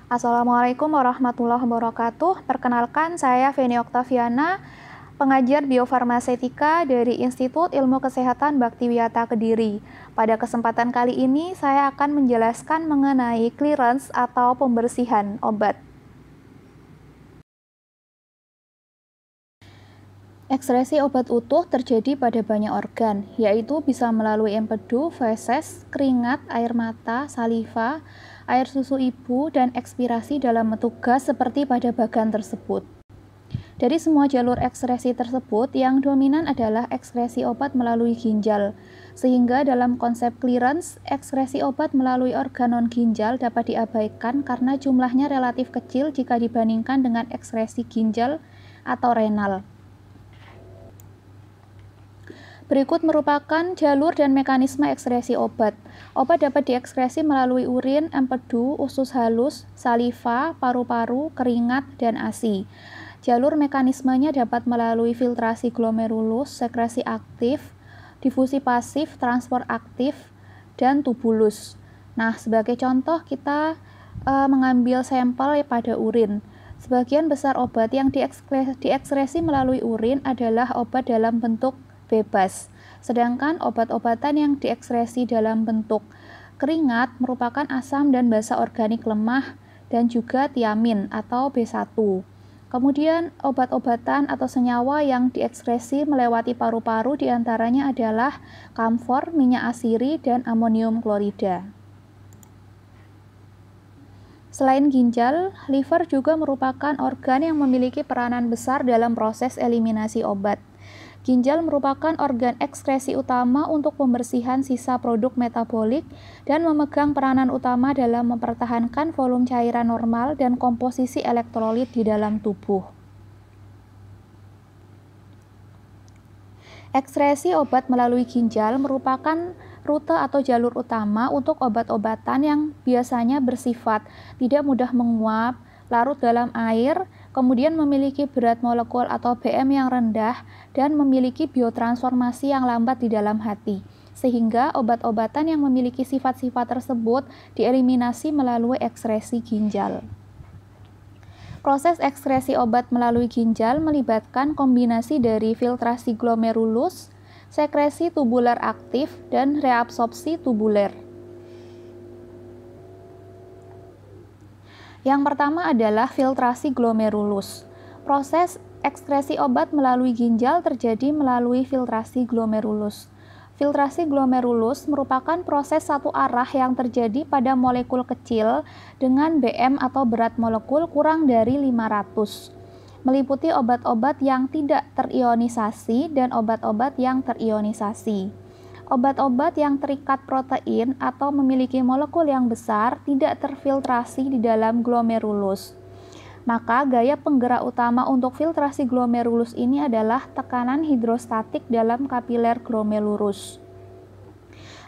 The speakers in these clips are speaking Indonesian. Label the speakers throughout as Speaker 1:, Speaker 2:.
Speaker 1: Assalamualaikum warahmatullahi wabarakatuh. Perkenalkan, saya Feni Oktaviana, pengajar biofarmasetika dari Institut Ilmu Kesehatan Baktiwiyata Kediri. Pada kesempatan kali ini, saya akan menjelaskan mengenai clearance atau pembersihan obat. Ekskresi obat utuh terjadi pada banyak organ, yaitu bisa melalui empedu, feses, keringat, air mata, saliva, air susu ibu, dan ekspirasi dalam bentuk gas seperti pada bagan tersebut. Dari semua jalur ekskresi tersebut, yang dominan adalah ekskresi obat melalui ginjal, sehingga dalam konsep clearance, ekskresi obat melalui organ non-ginjal dapat diabaikan karena jumlahnya relatif kecil jika dibandingkan dengan ekskresi ginjal atau renal. Berikut merupakan jalur dan mekanisme ekskresi obat. Obat dapat diekskresi melalui urin, empedu, usus halus, saliva, paru-paru, keringat, dan ASI. Jalur mekanismenya dapat melalui filtrasi glomerulus, sekresi aktif, difusi pasif, transport aktif, dan tubulus. Nah, sebagai contoh kita mengambil sampel pada urin. Sebagian besar obat yang diekskresi melalui urin adalah obat dalam bentuk bebas. Sedangkan obat-obatan yang diekskresi dalam bentuk keringat merupakan asam dan basa organik lemah dan juga tiamin atau B1. Kemudian obat-obatan atau senyawa yang diekskresi melewati paru-paru diantaranya adalah kamfor, minyak asiri, dan amonium klorida. Selain ginjal, liver juga merupakan organ yang memiliki peranan besar dalam proses eliminasi obat. Ginjal merupakan organ ekskresi utama untuk pembersihan sisa produk metabolik dan memegang peranan utama dalam mempertahankan volume cairan normal dan komposisi elektrolit di dalam tubuh. Ekskresi obat melalui ginjal merupakan rute atau jalur utama untuk obat-obatan yang biasanya bersifat tidak mudah menguap, larut dalam air, kemudian memiliki berat molekul atau BM yang rendah, dan memiliki biotransformasi yang lambat di dalam hati, sehingga obat-obatan yang memiliki sifat-sifat tersebut dieliminasi melalui ekskresi ginjal. Proses ekskresi obat melalui ginjal melibatkan kombinasi dari filtrasi glomerulus, sekresi tubular aktif, dan reabsorpsi tubuler. Yang pertama adalah filtrasi glomerulus. Proses ekskresi obat melalui ginjal terjadi melalui filtrasi glomerulus. Filtrasi glomerulus merupakan proses satu arah yang terjadi pada molekul kecil dengan BM atau berat molekul kurang dari 500, meliputi obat-obat yang tidak terionisasi dan obat-obat yang terionisasi. Obat-obat yang terikat protein atau memiliki molekul yang besar tidak terfiltrasi di dalam glomerulus. Maka gaya penggerak utama untuk filtrasi glomerulus ini adalah tekanan hidrostatik dalam kapiler glomerulus.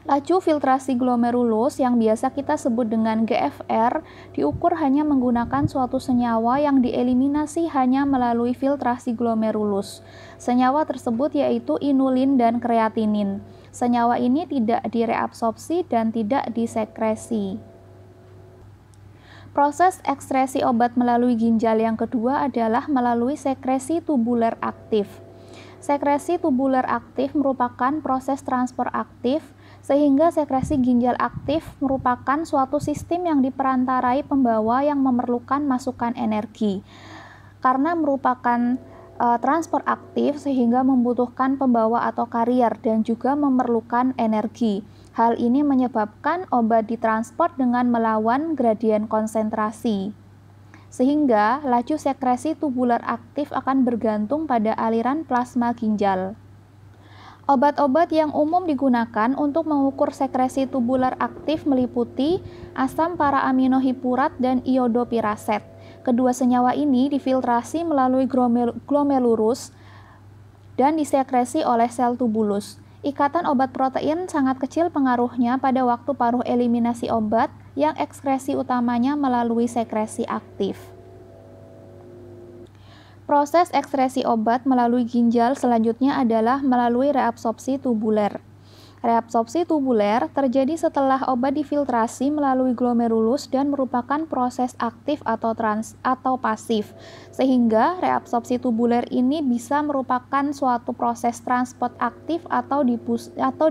Speaker 1: Laju filtrasi glomerulus yang biasa kita sebut dengan GFR diukur hanya menggunakan suatu senyawa yang dieliminasi hanya melalui filtrasi glomerulus. Senyawa tersebut yaitu inulin dan kreatinin. Senyawa ini tidak direabsorpsi dan tidak disekresi. Proses ekskresi obat melalui ginjal yang kedua adalah melalui sekresi tubuler aktif. Sekresi tubuler aktif merupakan proses transport aktif, sehingga sekresi ginjal aktif merupakan suatu sistem yang diperantarai pembawa yang memerlukan masukan energi. Karena merupakan transport aktif sehingga membutuhkan pembawa atau karier dan juga memerlukan energi. Hal ini menyebabkan obat ditransport dengan melawan gradien konsentrasi. Sehingga laju sekresi tubular aktif akan bergantung pada aliran plasma ginjal. Obat-obat yang umum digunakan untuk mengukur sekresi tubular aktif meliputi asam para-aminohipurat dan iodopiraset. Kedua senyawa ini difiltrasi melalui glomerulus dan disekresi oleh sel tubulus. Ikatan obat protein sangat kecil pengaruhnya pada waktu paruh eliminasi obat yang ekskresi utamanya melalui sekresi aktif. Proses ekskresi obat melalui ginjal selanjutnya adalah melalui reabsorpsi tubuler. Reabsorpsi tubuler terjadi setelah obat difiltrasi melalui glomerulus dan merupakan proses aktif atau pasif. Sehingga reabsorpsi tubuler ini bisa merupakan suatu proses transport aktif atau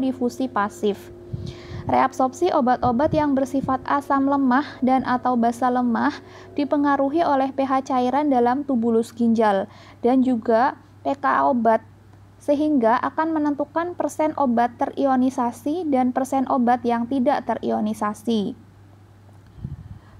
Speaker 1: difusi pasif. Reabsorpsi obat-obat yang bersifat asam lemah dan atau basa lemah dipengaruhi oleh pH cairan dalam tubulus ginjal dan juga pK obat, sehingga akan menentukan persen obat terionisasi dan persen obat yang tidak terionisasi.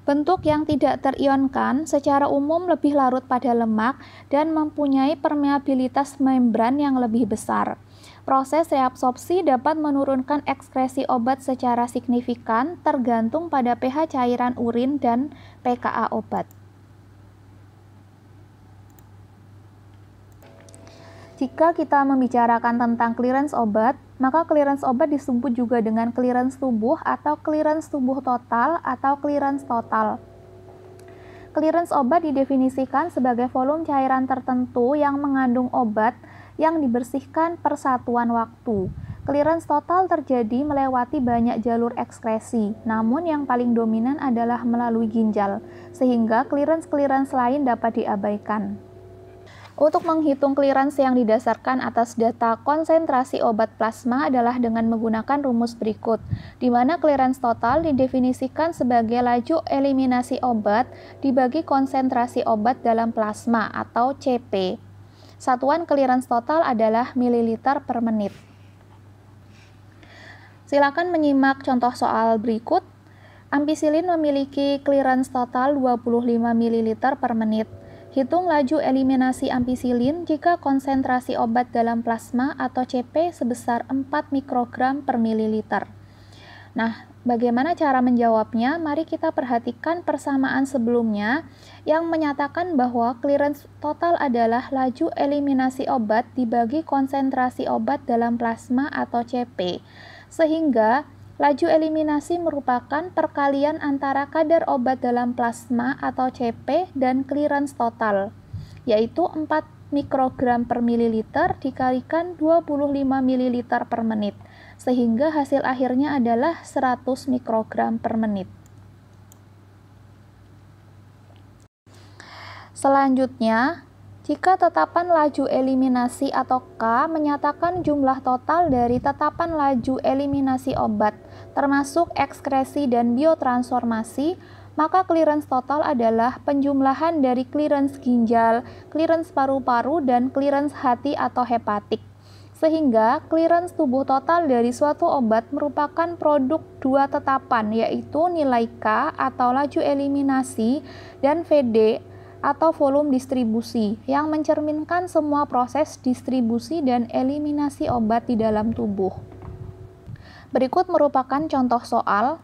Speaker 1: Bentuk yang tidak terionkan secara umum lebih larut pada lemak dan mempunyai permeabilitas membran yang lebih besar. Proses reabsorpsi dapat menurunkan ekskresi obat secara signifikan tergantung pada pH cairan urin dan pKa obat. Jika kita membicarakan tentang clearance obat, maka clearance obat disebut juga dengan clearance tubuh atau clearance tubuh total atau clearance total. Clearance obat didefinisikan sebagai volume cairan tertentu yang mengandung obat yang dibersihkan per satuan waktu. Clearance total terjadi melewati banyak jalur ekskresi, namun yang paling dominan adalah melalui ginjal, sehingga clearance lain dapat diabaikan. Untuk menghitung clearance yang didasarkan atas data konsentrasi obat plasma adalah dengan menggunakan rumus berikut, di mana clearance total didefinisikan sebagai laju eliminasi obat dibagi konsentrasi obat dalam plasma atau CP. Satuan clearance total adalah mililiter per menit. Silakan menyimak contoh soal berikut. Ampicillin memiliki clearance total 25 ml per menit. Hitung laju eliminasi ampicillin jika konsentrasi obat dalam plasma atau CP sebesar 4 mikrogram per mililiter. Nah, bagaimana cara menjawabnya? Mari kita perhatikan persamaan sebelumnya yang menyatakan bahwa clearance total adalah laju eliminasi obat dibagi konsentrasi obat dalam plasma atau CP. Sehingga laju eliminasi merupakan perkalian antara kadar obat dalam plasma atau CP dan clearance total, yaitu 4 mikrogram per mililiter dikalikan 25 ml per menit, sehingga hasil akhirnya adalah 100 mikrogram per menit. Selanjutnya, jika tetapan laju eliminasi atau K menyatakan jumlah total dari tetapan laju eliminasi obat, termasuk ekskresi dan biotransformasi, maka clearance total adalah penjumlahan dari clearance ginjal, clearance paru-paru, dan clearance hati atau hepatik. Sehingga clearance tubuh total dari suatu obat merupakan produk dua tetapan, yaitu nilai K atau laju eliminasi dan VD atau volume distribusi yang mencerminkan semua proses distribusi dan eliminasi obat di dalam tubuh. Berikut merupakan contoh soal.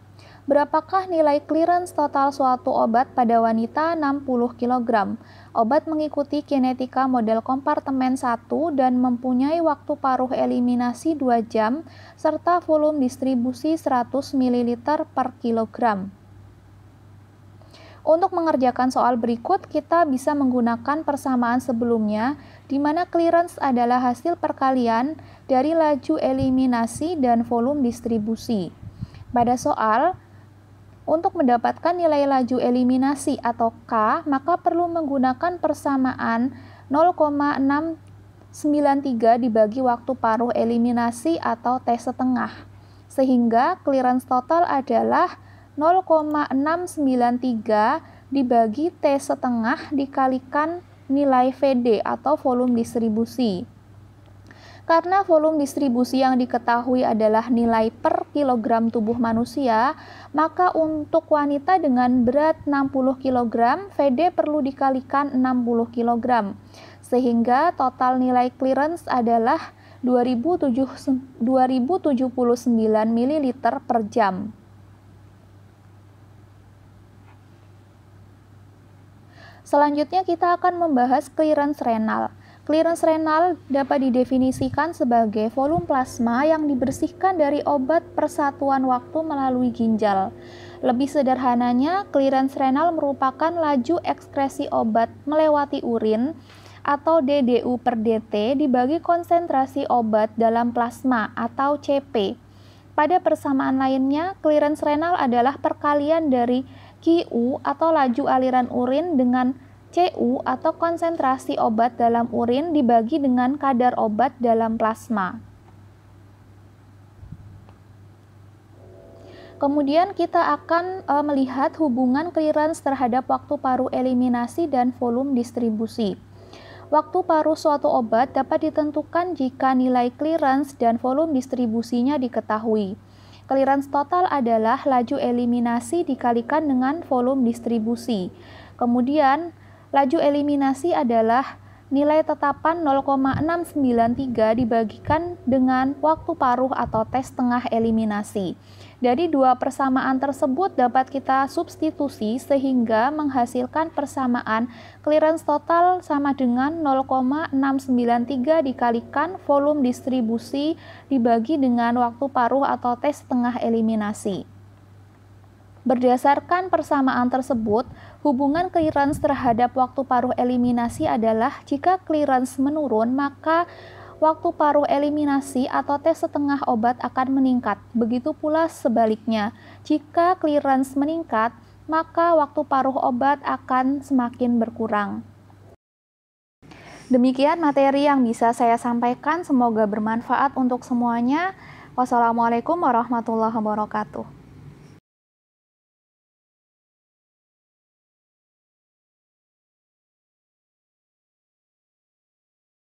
Speaker 1: Berapakah nilai clearance total suatu obat pada wanita 60 kg? Obat mengikuti kinetika model kompartemen 1 dan mempunyai waktu paruh eliminasi 2 jam serta volume distribusi 100 ml per kilogram. Untuk mengerjakan soal berikut, kita bisa menggunakan persamaan sebelumnya, di mana clearance adalah hasil perkalian dari laju eliminasi dan volume distribusi. Pada soal, untuk mendapatkan nilai laju eliminasi atau K, maka perlu menggunakan persamaan 0,693 dibagi waktu paruh eliminasi atau T setengah, sehingga clearance total adalah 0,693 dibagi T setengah dikalikan nilai VD atau volume distribusi. Karena volume distribusi yang diketahui adalah nilai per kilogram tubuh manusia, maka untuk wanita dengan berat 60 kg, VD perlu dikalikan 60 kg. Sehingga total nilai clearance adalah 2079 ml per jam. Selanjutnya kita akan membahas clearance renal. Clearance renal dapat didefinisikan sebagai volume plasma yang dibersihkan dari obat persatuan waktu melalui ginjal. Lebih sederhananya, clearance renal merupakan laju ekskresi obat melewati urin atau DDU per DT dibagi konsentrasi obat dalam plasma atau CP. Pada persamaan lainnya, clearance renal adalah perkalian dari QU atau laju aliran urin dengan CU atau konsentrasi obat dalam urin dibagi dengan kadar obat dalam plasma. Kemudian kita akan melihat hubungan clearance terhadap waktu paruh eliminasi dan volume distribusi. Waktu paruh suatu obat dapat ditentukan jika nilai clearance dan volume distribusinya diketahui. Clearance total adalah laju eliminasi dikalikan dengan volume distribusi. Kemudian, laju eliminasi adalah nilai tetapan 0,693 dibagikan dengan waktu paruh atau tes tengah eliminasi. Dari dua persamaan tersebut dapat kita substitusi sehingga menghasilkan persamaan clearance total sama dengan 0,693 dikalikan volume distribusi dibagi dengan waktu paruh atau tes tengah eliminasi. Berdasarkan persamaan tersebut, hubungan clearance terhadap waktu paruh eliminasi adalah jika clearance menurun, maka waktu paruh eliminasi atau tes setengah obat akan meningkat. Begitu pula sebaliknya, jika clearance meningkat, maka waktu paruh obat akan semakin berkurang. Demikian materi yang bisa saya sampaikan, semoga bermanfaat untuk semuanya. Wassalamualaikum warahmatullahi wabarakatuh.